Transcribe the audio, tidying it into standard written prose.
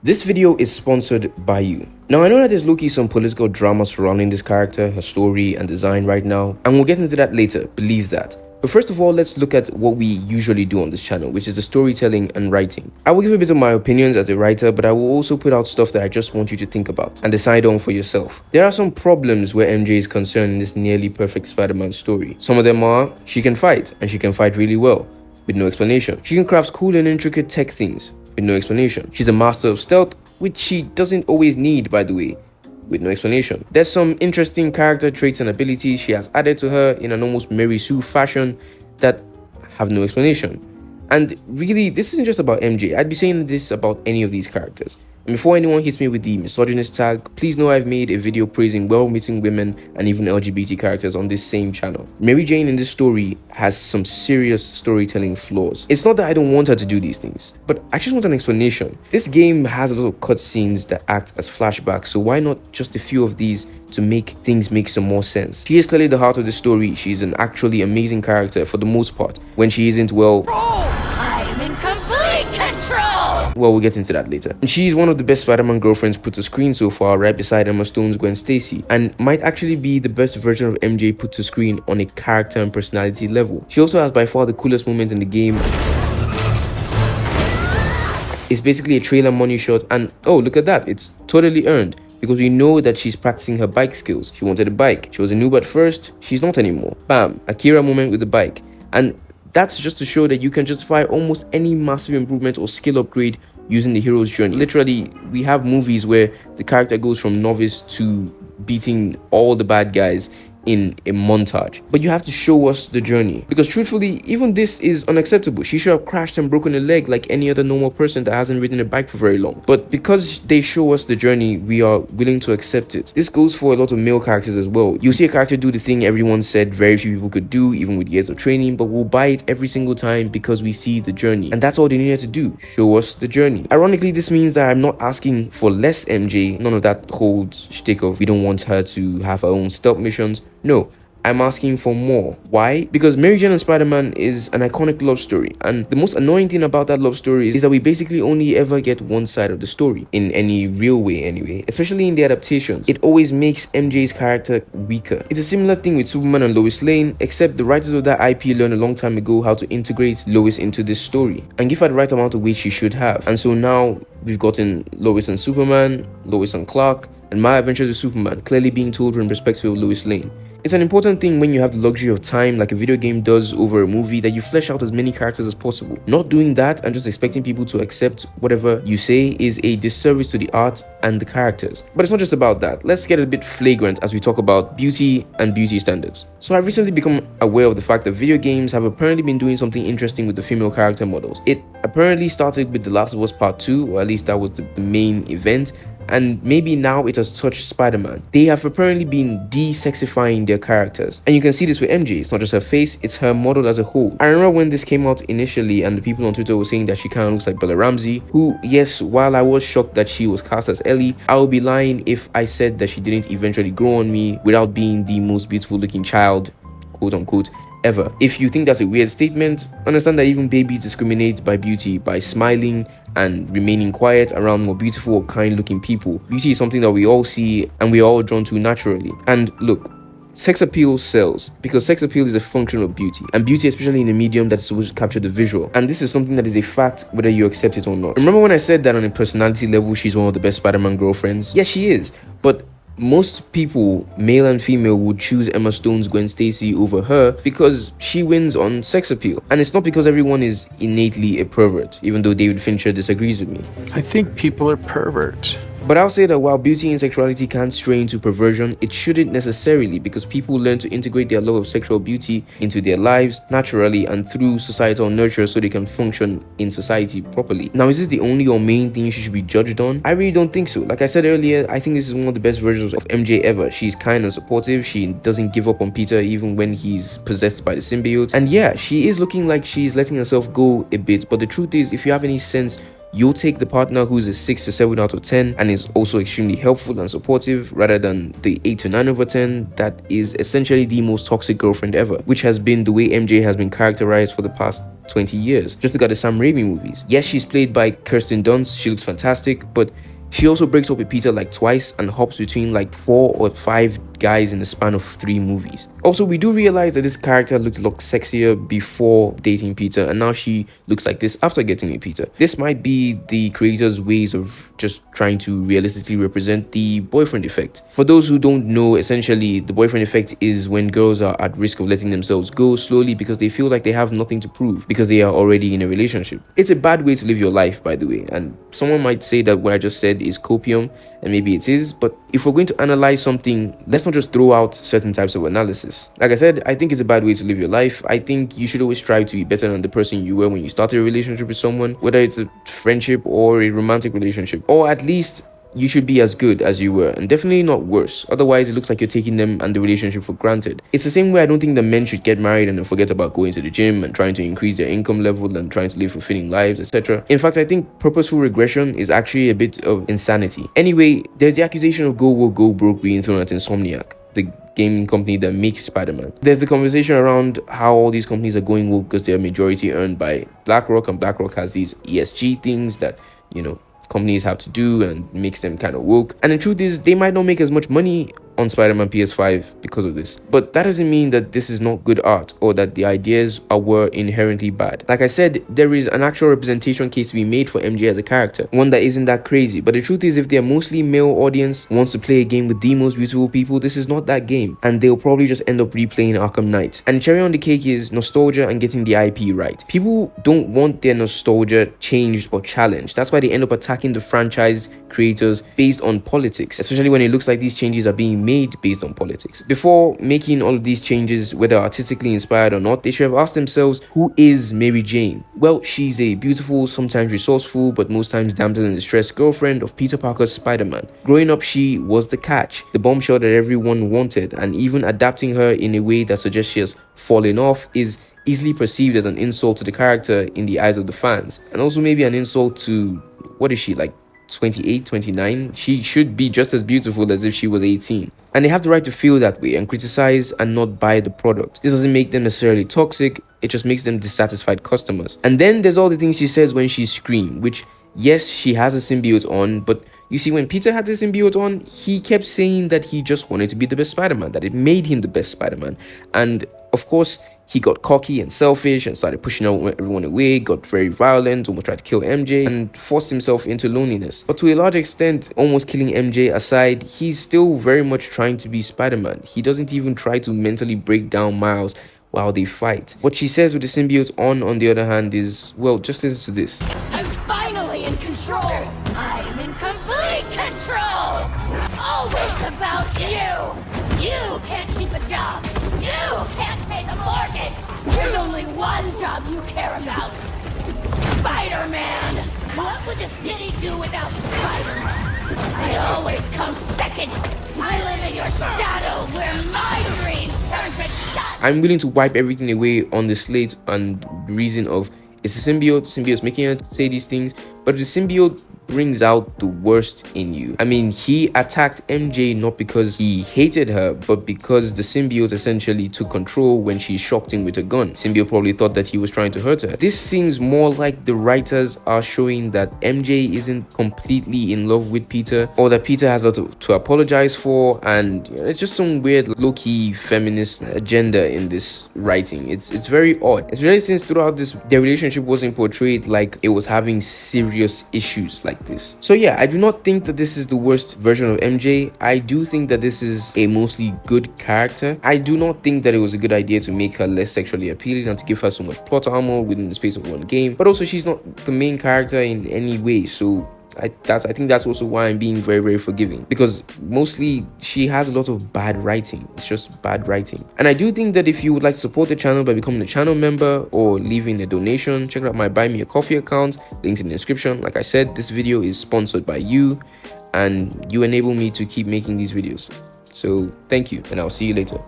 This video is sponsored by you. Now, I know that there's low-key some political drama surrounding this character, her story and design right now, and we'll get into that later, believe that. But first of all, let's look at what we usually do on this channel, which is the storytelling and writing. I will give a bit of my opinions as a writer, but I will also put out stuff that I just want you to think about and decide on for yourself. There are some problems where MJ is concerned in this nearly perfect Spider-Man story. Some of them are, she can fight, and she can fight really well, with no explanation. She can craft cool and intricate tech things, with no explanation. She's a master of stealth, which she doesn't always need, by the way, with no explanation. There's some interesting character traits and abilities she has added to her in an almost Mary Sue fashion that have no explanation. And really, this isn't just about MJ. I'd be saying this about any of these characters. And before anyone hits me with the misogynist tag, please know I've made a video praising well-meaning women and even LGBT characters on this same channel. Mary Jane in this story has some serious storytelling flaws. It's not that I don't want her to do these things, but I just want an explanation. This game has a lot of cutscenes that act as flashbacks, so why not just a few of these to make things make some more sense? She is clearly the heart of the story. She's an actually amazing character for the most part. When she isn't, well, I'm in complete control! well, we'll get into that later. And she's one of the best Spider-Man girlfriends put to screen so far, right beside Emma Stone's Gwen Stacy, and might actually be the best version of MJ put to screen on a character and personality level. She also has by far the coolest moment in the game. It's basically a trailer money shot, and oh, look at that, it's totally earned, because we know that she's practicing her bike skills. She wanted a bike. She was a noob at first, she's not anymore. Bam, Akira moment with the bike. And that's just to show that you can justify almost any massive improvement or skill upgrade using the hero's journey. Literally, we have movies where the character goes from novice to beating all the bad guys in a montage, but you have to show us the journey, because truthfully, even this is unacceptable. She should have crashed and broken a leg like any other normal person that hasn't ridden a bike for very long, but because they show us the journey, we are willing to accept it. This goes for a lot of male characters as well. You see a character do the thing everyone said very few people could do, even with years of training, but we'll buy it every single time because we see the journey, and that's all they needed to do, show us the journey. Ironically, this means that I'm not asking for less MJ, none of that whole shtick of we don't want her to have her own stealth missions. No, I'm asking for more. Why? Because Mary Jane and Spider-Man is an iconic love story, and the most annoying thing about that love story is that we basically only ever get one side of the story, in any real way anyway, especially in the adaptations. It always makes MJ's character weaker. It's a similar thing with Superman and Lois Lane, except the writers of that IP learned a long time ago how to integrate Lois into this story and give her the right amount of weight she should have. And so now we've gotten Lois and Superman, Lois and Clark, and My Adventures with Superman clearly being told from the perspective of Lois Lane. It's an important thing when you have the luxury of time like a video game does over a movie, that you flesh out as many characters as possible. Not doing that and just expecting people to accept whatever you say is a disservice to the art and the characters. But it's not just about that. Let's get a bit flagrant as we talk about beauty and beauty standards. So I've recently become aware of the fact that video games have apparently been doing something interesting with the female character models. It apparently started with The Last of Us Part 2, or at least that was the main event, and maybe now it has touched Spider-Man. They have apparently been de-sexifying their characters, and you can see this with MJ. It's not just her face, it's her model as a whole. I remember when this came out initially and the people on Twitter were saying that she kind of looks like Bella Ramsey, who, yes, while I was shocked that she was cast as Ellie, I would be lying if I said that she didn't eventually grow on me without being the most beautiful looking child, quote unquote, ever. If you think that's a weird statement, understand that even babies discriminate by beauty, by smiling and remaining quiet around more beautiful or kind looking people. Beauty is something that we all see and we are all drawn to naturally. And look, sex appeal sells, because sex appeal is a function of beauty, and beauty, especially in a medium that's supposed to capture the visual, and this is something that is a fact whether you accept it or not. Remember when I said that on a personality level she's one of the best Spider-Man girlfriends? Yes, she is, but most people, male and female, would choose Emma Stone's Gwen Stacy over her because she wins on sex appeal. And it's not because everyone is innately a pervert, even though David Fincher disagrees with me. I think people are perverts. But I'll say that while beauty and sexuality can stray into perversion, it shouldn't necessarily, because people learn to integrate their love of sexual beauty into their lives naturally and through societal nurture so they can function in society properly. Now, is this the only or main thing she should be judged on? I really don't think so. Like I said earlier, I think this is one of the best versions of MJ ever. She's kind and supportive. She doesn't give up on Peter even when he's possessed by the symbiote. And yeah, she is looking like she's letting herself go a bit, but the truth is, if you have any sense, you'll take the partner who's a 6 to 7 out of 10 and is also extremely helpful and supportive, rather than the 8 to 9 over 10 that is essentially the most toxic girlfriend ever, which has been the way MJ has been characterized for the past 20 years. Just look at the Sam Raimi movies. Yes, she's played by Kirsten Dunst, she looks fantastic, but she also breaks up with Peter like twice and hops between like 4 or 5 guys in the span of 3 movies. Also, we do realize that this character looked a lot sexier before dating Peter, and now she looks like this after getting with Peter. This might be the creator's ways of just trying to realistically represent the boyfriend effect. For those who don't know, essentially the boyfriend effect is when girls are at risk of letting themselves go slowly because they feel like they have nothing to prove because they are already in a relationship. It's a bad way to live your life, by the way, and someone might say that what I just said is copium, and maybe it is, but if we're going to analyze something, let's not just throw out certain types of analysis. Like I said, I think it's a bad way to live your life. I think you should always strive to be better than the person you were when you started a relationship with someone, whether it's a friendship or a romantic relationship, or at least you should be as good as you were, and definitely not worse. Otherwise, it looks like you're taking them and the relationship for granted. It's the same way I don't think that men should get married and then forget about going to the gym and trying to increase their income level and trying to live fulfilling lives, etc. In fact, I think purposeful regression is actually a bit of insanity. Anyway, there's the accusation of go woke, go broke being thrown at Insomniac, the gaming company that makes Spider-Man. There's the conversation around how all these companies are going woke because they're majority earned by BlackRock, and BlackRock has these ESG things that, you know, companies have to do and makes them kind of woke. And the truth is, they might not make as much money on Spider-Man PS5 because of this, but that doesn't mean that this is not good art or that the ideas were inherently bad. Like I said, there is an actual representation case to be made for MJ as a character, one that isn't that crazy. But the truth is, if their mostly male audience wants to play a game with the most beautiful people, this is not that game, and they'll probably just end up replaying Arkham Knight. And cherry on the cake is nostalgia and getting the IP right. People don't want their nostalgia changed or challenged. That's why they end up attacking the franchise creators based on politics, especially when it looks like these changes are being made based on politics. Before making all of these changes, whether artistically inspired or not, they should have asked themselves, who is Mary Jane? Well, she's a beautiful, sometimes resourceful, but most times damsel in distress girlfriend of Peter Parker's Spider-Man. Growing up, she was the catch, the bombshell that everyone wanted, and even adapting her in a way that suggests she has fallen off is easily perceived as an insult to the character in the eyes of the fans, and also maybe an insult to, what is she, like 28, 29? She should be just as beautiful as if she was 18. And they have the right to feel that way and criticize and not buy the product. This doesn't make them necessarily toxic, it just makes them dissatisfied customers. And then there's all the things she says when she screams, which, yes, she has a symbiote on, but you see, when Peter had the symbiote on, he kept saying that he just wanted to be the best Spider-Man, that it made him the best Spider-Man. And of course, he got cocky and selfish and started pushing everyone away, got very violent, almost tried to kill MJ, and forced himself into loneliness. But to a large extent, almost killing MJ aside, he's still very much trying to be Spider-Man. He doesn't even try to mentally break down Miles while they fight. What she says with the symbiote on the other hand, is, well, just listen to this. I'm finally in control. I'm in complete control. Always about you. You can't keep a job. You can't pay the mortgage. There's only one job you care about. Spider-Man. What would the city do without Spider-Man? I always come second. I live in your shadow where my dreams turn to dust. I'm willing to wipe everything away on the slate and reason of it's a symbiote's making her say these things, but the symbiote brings out the worst in you. I mean, he attacked MJ not because he hated her, but because the symbiote essentially took control when she shocked him with a gun. Symbiote probably thought that he was trying to hurt her. This seems more like the writers are showing that MJ isn't completely in love with Peter, or that Peter has a lot to apologize for, and it's just some weird low-key feminist agenda in this writing. It's very odd, especially since throughout this, their relationship wasn't portrayed like it was having serious issues like this. So yeah, I do not think that this is the worst version of MJ. I do think that this is a mostly good character. I do not think that it was a good idea to make her less sexually appealing and to give her so much plot armor within the space of one game, but also she's not the main character in any way, so I think that's also why I'm being very, very forgiving, because mostly she has a lot of bad writing. It's just bad writing. And I do think that if you would like to support the channel by becoming a channel member or leaving a donation, check out my Buy Me a Coffee account, linked in the description. Like I said, this video is sponsored by you, and you enable me to keep making these videos. So thank you, and I'll see you later.